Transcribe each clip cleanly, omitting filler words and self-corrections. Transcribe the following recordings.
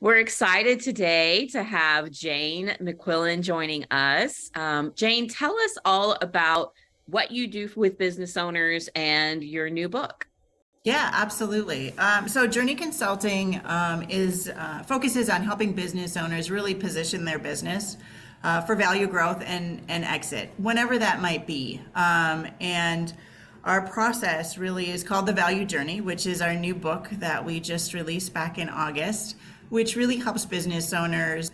We're excited today to have Jayne McQuillan joining us. Jayne, tell us all about what you do with business owners and your new book. Yeah, absolutely. So Journey Consulting is focuses on helping business owners really position their business for value growth and exit, whenever that might be. And our process really is called the Value Journey, which is our new book that we just released back in August, which really helps business owners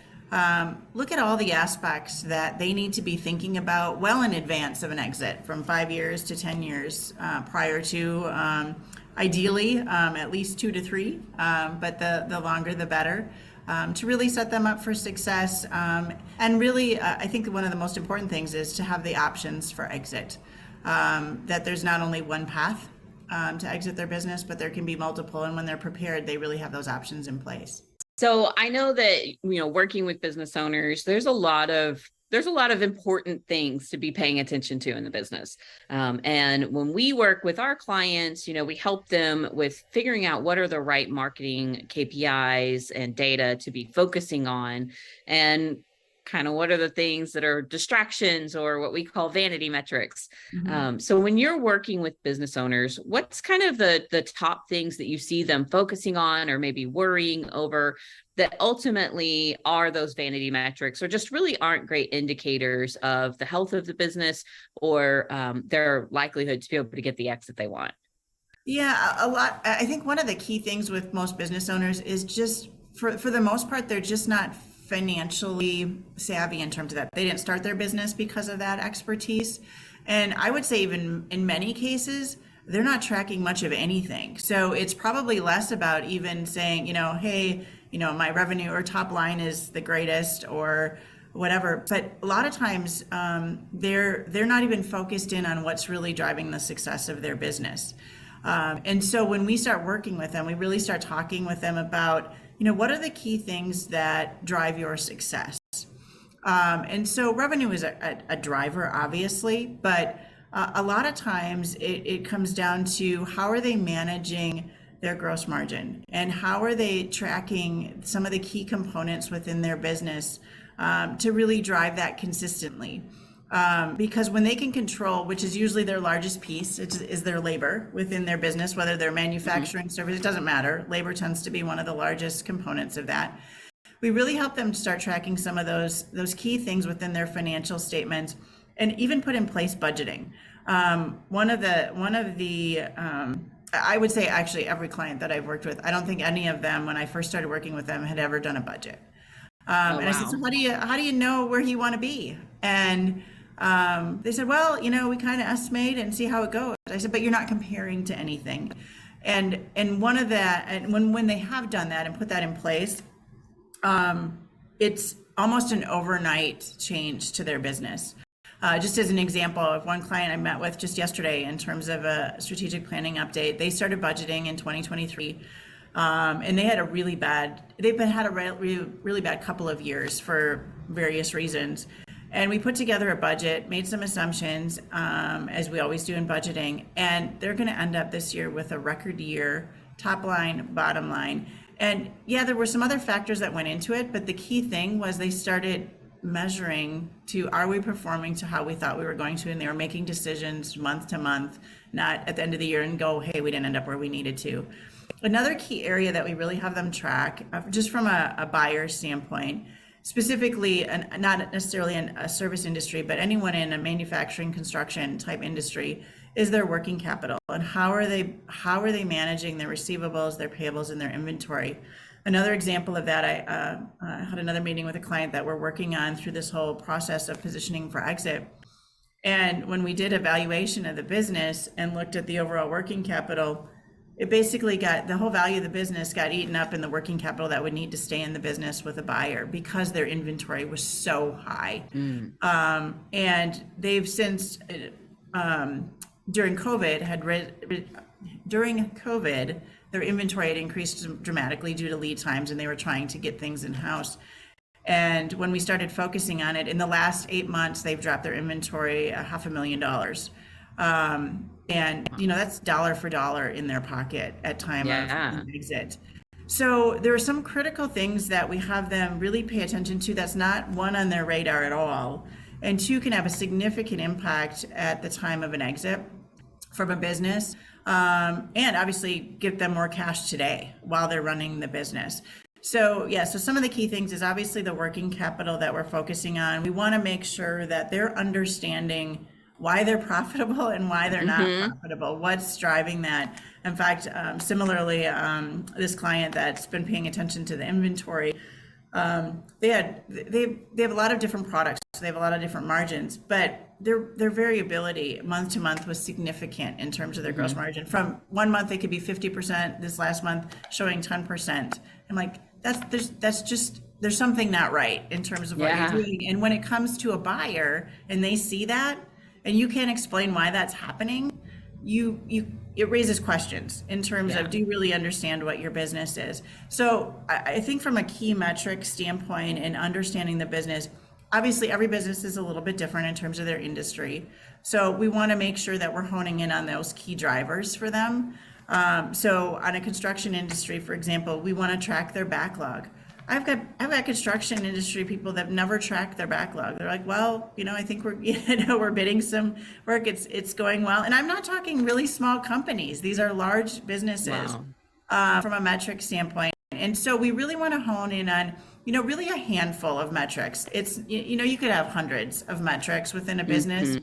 look at all the aspects that they need to be thinking about well in advance of an exit from 5 years to 10 years prior to ideally at least 2 to 3, but the longer the better, to really set them up for success. And really, I think one of the most important things is to have the options for exit, that there's not only one path to exit their business, but there can be multiple. And when they're prepared, they really have those options in place. So I know that, working with business owners, there's a lot of important things to be paying attention to in the business. And when we work with our clients, we help them with figuring out what are the right marketing KPIs and data to be focusing on, and kind of what are the things that are distractions or what we call vanity metrics. Mhm. So when you're working with business owners, what's kind of the top things that you see them focusing on or maybe worrying over that ultimately are those vanity metrics, or just really aren't great indicators of the health of the business or their likelihood to be able to get the exit they want? Yeah, a lot. I think one of the key things with most business owners is just for the most part, they're just not financially savvy in terms of that. They didn't start their business because of that expertise. And I would say even in many cases, they're not tracking much of anything. So it's probably less about even saying, hey, my revenue or top line is the greatest or whatever. But a lot of times they're not even focused in on what's really driving the success of their business. And so when we start working with them, we really start talking with them about, what are the key things that drive your success? And so revenue is a driver, obviously, but a lot of times it comes down to how are they managing their gross margin and how are they tracking some of the key components within their business to really drive that consistently. Because when they can control, which is usually their largest piece, is their labor within their business, whether they're manufacturing service, it doesn't matter. Labor tends to be one of the largest components of that. We really help them start tracking some of those key things within their financial statements, and even put in place budgeting. One of the I would say actually every client that I've worked with, I don't think any of them when I first started working with them had ever done a budget. Oh, And I said, so wow. how do you know where you want to be? And they said, well, we kind of estimate and see how it goes. I said, but you're not comparing to anything. And one of that, and when they have done that and put that in place, it's almost an overnight change to their business. Just as an example of one client I met with just yesterday in terms of a strategic planning update, they started budgeting in 2023. And they had they've had a really bad couple of years for various reasons. And we put together a budget, made some assumptions, as we always do in budgeting, and they're going to end up this year with a record year, top line, bottom line. And yeah, there were some other factors that went into it, but the key thing was they started measuring to, are we performing to how we thought we were going to? And they were making decisions month to month, not at the end of the year and go, hey, we didn't end up where we needed to. Another key area that we really have them track, just from a buyer standpoint, specifically, and not necessarily in a service industry, but anyone in a manufacturing, construction type industry, is their working capital and how are they managing their receivables, their payables, and their inventory. Another example of that, I had another meeting with a client that we're working on through this whole process of positioning for exit. And when we did a valuation of the business and looked at the overall working capital, it basically got the whole value of the business got eaten up in the working capital that would need to stay in the business with a buyer because their inventory was so high. And they've since, during COVID, their inventory had increased dramatically due to lead times, and they were trying to get things in house. And when we started focusing on it, in the last 8 months, they've dropped their inventory $500,000. And that's dollar for dollar in their pocket at time of Yeah. exit. So there are some critical things that we have them really pay attention to that's not, one, on their radar at all, and two, can have a significant impact at the time of an exit from a business, and obviously give them more cash today while they're running the business. So yeah, so some of the key things is obviously the working capital that we're focusing on. We want to make sure that they're understanding why they're profitable and why they're not profitable, what's driving that. In fact, similarly, this client that's been paying attention to the inventory, they have a lot of different products, so they have a lot of different margins, but their variability month to month was significant in terms of their gross margin. From one month it could be 50%, this last month showing 10%. I'm like, there's something not right in terms of what you're doing. And when it comes to a buyer and they see that and you can't explain why that's happening, it raises questions in terms of, do you really understand what your business is? So I think from a key metric standpoint and understanding the business, obviously every business is a little bit different in terms of their industry. So we want to make sure that we're honing in on those key drivers for them. So on a construction industry, for example, we want to track their backlog. I've got construction industry people that have never tracked their backlog. They're like, well, I think we're bidding some work. It's going well. And I'm not talking really small companies. These are large businesses from a metric standpoint. And so we really want to hone in on, really a handful of metrics. It's, you could have hundreds of metrics within a business,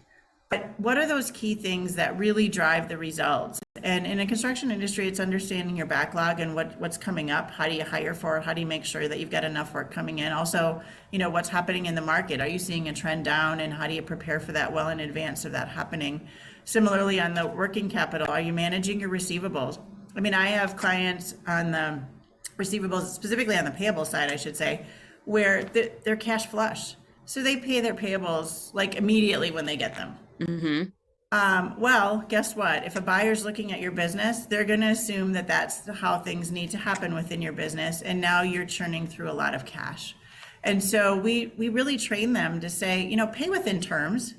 but what are those key things that really drive the results? And in a construction industry, it's understanding your backlog and what's coming up. How do you hire for it? How do you make sure that you've got enough work coming in? Also, what's happening in the market? Are you seeing a trend down, and how do you prepare for that well in advance of that happening? Similarly, on the working capital, are you managing your receivables? I mean, I have clients on the receivables, specifically on the payable side, I should say, where they're cash flush. So they pay their payables like immediately when they get them. Well, guess what? If a buyer's looking at your business, they're going to assume that that's how things need to happen within your business. And now you're churning through a lot of cash. And so we really train them to say, pay within terms,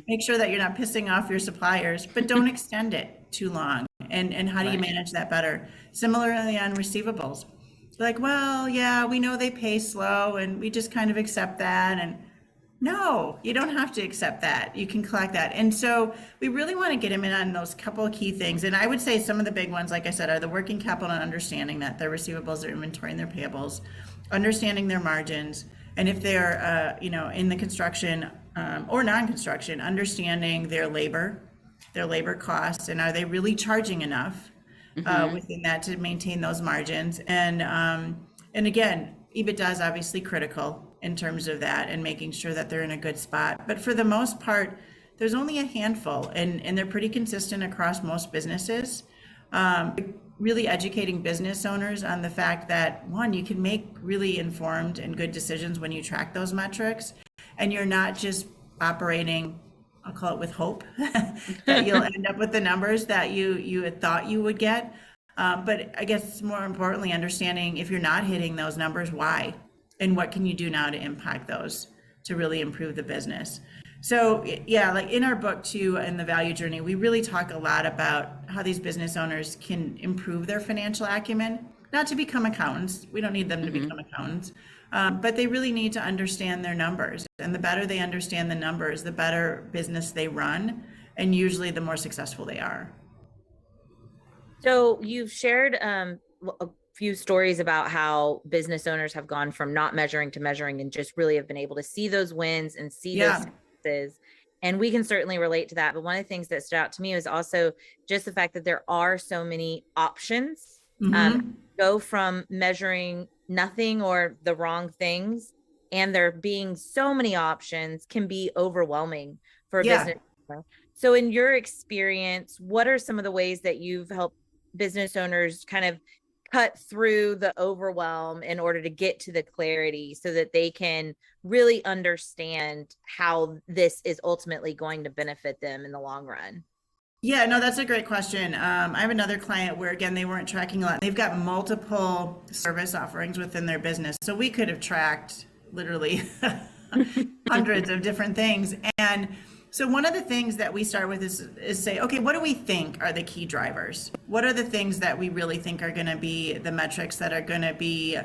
make sure that you're not pissing off your suppliers, but don't extend it too long. And how do you manage that better? Similarly on receivables, like, well, yeah, we know they pay slow and we just kind of accept that. And no, you don't have to accept that. You can collect that. And so we really want to get them in on those couple of key things. And I would say some of the big ones, like I said, are the working capital and understanding that their receivables, their inventory, and their payables, understanding their margins. And if they're, in the construction or non-construction, understanding their labor costs, and are they really charging enough within that to maintain those margins? And again, EBITDA is obviously critical in terms of that and making sure that they're in a good spot. But for the most part, there's only a handful, and they're pretty consistent across most businesses. Really educating business owners on the fact that, one, you can make really informed and good decisions when you track those metrics, and you're not just operating, I'll call it with hope, that you'll end up with the numbers that you had thought you would get. But I guess more importantly, understanding if you're not hitting those numbers, why? And what can you do now to impact those to really improve the business? So yeah, like in our book too, in the value journey, we really talk a lot about how these business owners can improve their financial acumen, not to become accountants. We don't need them to become accountants, but they really need to understand their numbers. And the better they understand the numbers, the better business they run, and usually the more successful they are. So you've shared a few stories about how business owners have gone from not measuring to measuring, and just really have been able to see those wins and see those successes. And we can certainly relate to that. But one of the things that stood out to me was also just the fact that there are so many options. Go from measuring nothing or the wrong things, and there being so many options can be overwhelming for a business owner. So in your experience, what are some of the ways that you've helped business owners kind of cut through the overwhelm in order to get to the clarity so that they can really understand how this is ultimately going to benefit them in the long run? Yeah, no, that's a great question. I have another client where, again, they weren't tracking a lot. They've got multiple service offerings within their business. So we could have tracked literally hundreds of different things. And So one of the things that we start with is say, okay, what do we think are the key drivers? What are the things that we really think are going to be the metrics that are going to be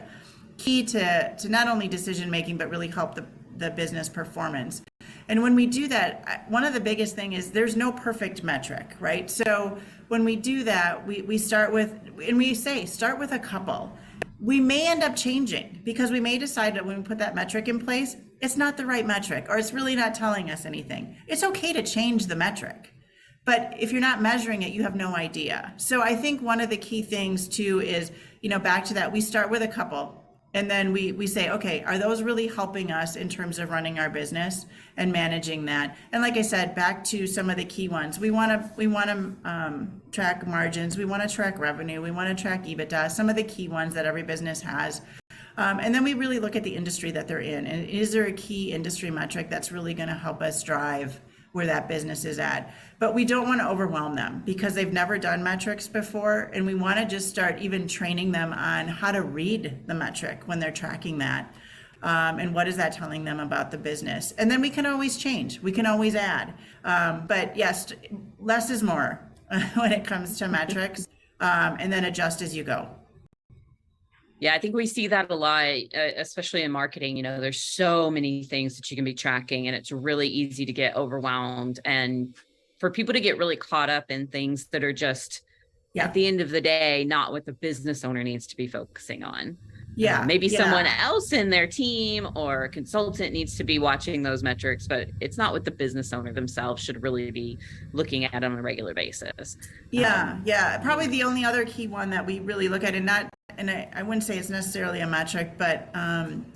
key to not only decision making, but really help the business performance? And when we do that, one of the biggest thing is there's no perfect metric, right? So when we do that, we start with, and we say, start with a couple. We may end up changing because we may decide that when we put that metric in place, it's not the right metric, or it's really not telling us anything. It's okay to change the metric, but if you're not measuring it, you have no idea. So I think one of the key things too is, back to that, we start with a couple. And then we say, okay, are those really helping us in terms of running our business and managing that? And like I said, back to some of the key ones, we want to track margins, we want to track revenue, we want to track EBITDA, some of the key ones that every business has. And then we really look at the industry that they're in. And is there a key industry metric that's really going to help us drive where that business is at? But we don't want to overwhelm them because they've never done metrics before. And we want to just start even training them on how to read the metric when they're tracking that. And what is that telling them about the business? And then we can always change. We can always add. But yes, less is more when it comes to metrics. And then adjust as you go. Yeah, I think we see that a lot, especially in marketing. There's so many things that you can be tracking, and it's really easy to get overwhelmed and for people to get really caught up in things that are just, at the end of the day, not what the business owner needs to be focusing on. Maybe someone else in their team or a consultant needs to be watching those metrics, but it's not what the business owner themselves should really be looking at on a regular basis. Probably the only other key one that we really look at, and I wouldn't say it's necessarily a metric, but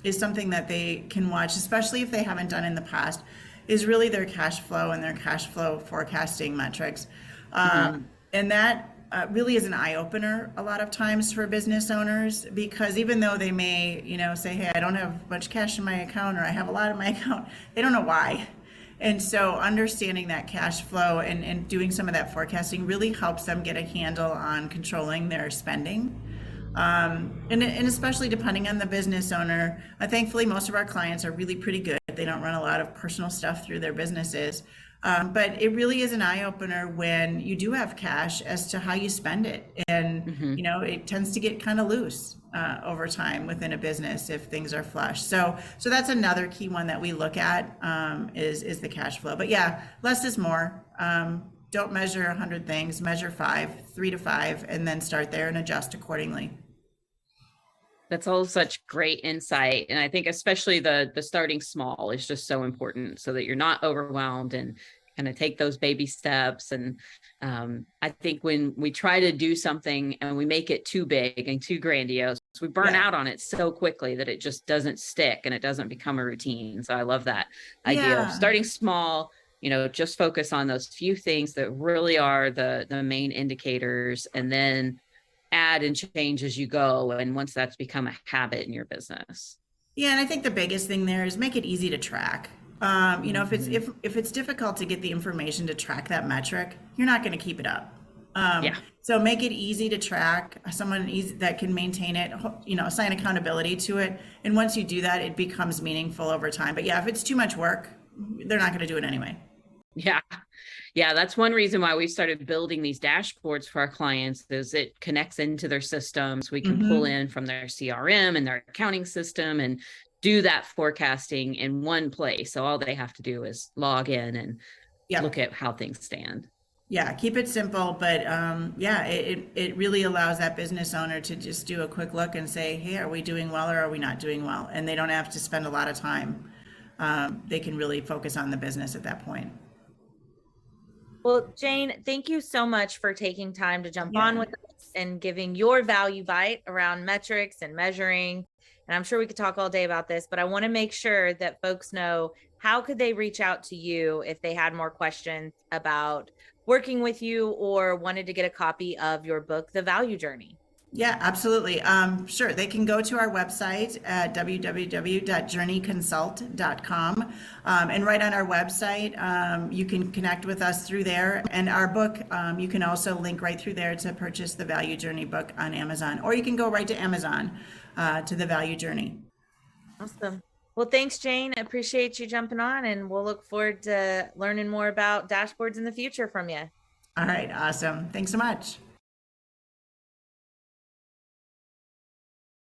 is something that they can watch, especially if they haven't done in the past, is really their cash flow and their cash flow forecasting metrics. And that really is an eye-opener a lot of times for business owners, because even though they may, say, hey, I don't have much cash in my account, or I have a lot in my account, they don't know why. And so understanding that cash flow and doing some of that forecasting really helps them get a handle on controlling their spending. And especially depending on the business owner, thankfully most of our clients are really pretty good. They don't run a lot of personal stuff through their businesses. But it really is an eye-opener when you do have cash as to how you spend it. And, it tends to get kind of loose over time within a business if things are flush. So that's another key one that we look at is the cash flow. But yeah, less is more. Don't measure 100 things, measure 3 to 5, and then start there and adjust accordingly. That's all such great insight. And I think especially the starting small is just so important so that you're not overwhelmed and kind of take those baby steps. And I think when we try to do something and we make it too big and too grandiose, we burn out on it so quickly that it just doesn't stick and it doesn't become a routine. So I love that idea of starting small, just focus on those few things that really are the main indicators, and then add and change as you go. And once that's become a habit in your business. Yeah. And I think the biggest thing there is make it easy to track. If it's difficult to get the information to track that metric, you're not going to keep it up. So make it easy to track, someone that can maintain it, assign accountability to it. And once you do that, it becomes meaningful over time. But if it's too much work, they're not going to do it anyway. Yeah, that's one reason why we started building these dashboards for our clients, is it connects into their systems. We can pull in from their CRM and their accounting system and do that forecasting in one place. So all they have to do is log in and look at how things stand. Yeah, keep it simple, but it really allows that business owner to just do a quick look and say, hey, are we doing well or are we not doing well? And they don't have to spend a lot of time. They can really focus on the business at that point. Well, Jayne, thank you so much for taking time to jump on with us and giving your value bite around metrics and measuring. And I'm sure we could talk all day about this, but I want to make sure that folks know, how could they reach out to you if they had more questions about working with you or wanted to get a copy of your book, The Value Journey? Yeah, absolutely. Sure. They can go to our website at www.journeyconsult.com. And right on our website, you can connect with us through there. And our book, you can also link right through there to purchase the Value Journey book on Amazon, or you can go right to Amazon to the Value Journey. Awesome. Well, thanks, Jayne. I appreciate you jumping on, and we'll look forward to learning more about dashboards in the future from you. All right, awesome. Thanks so much.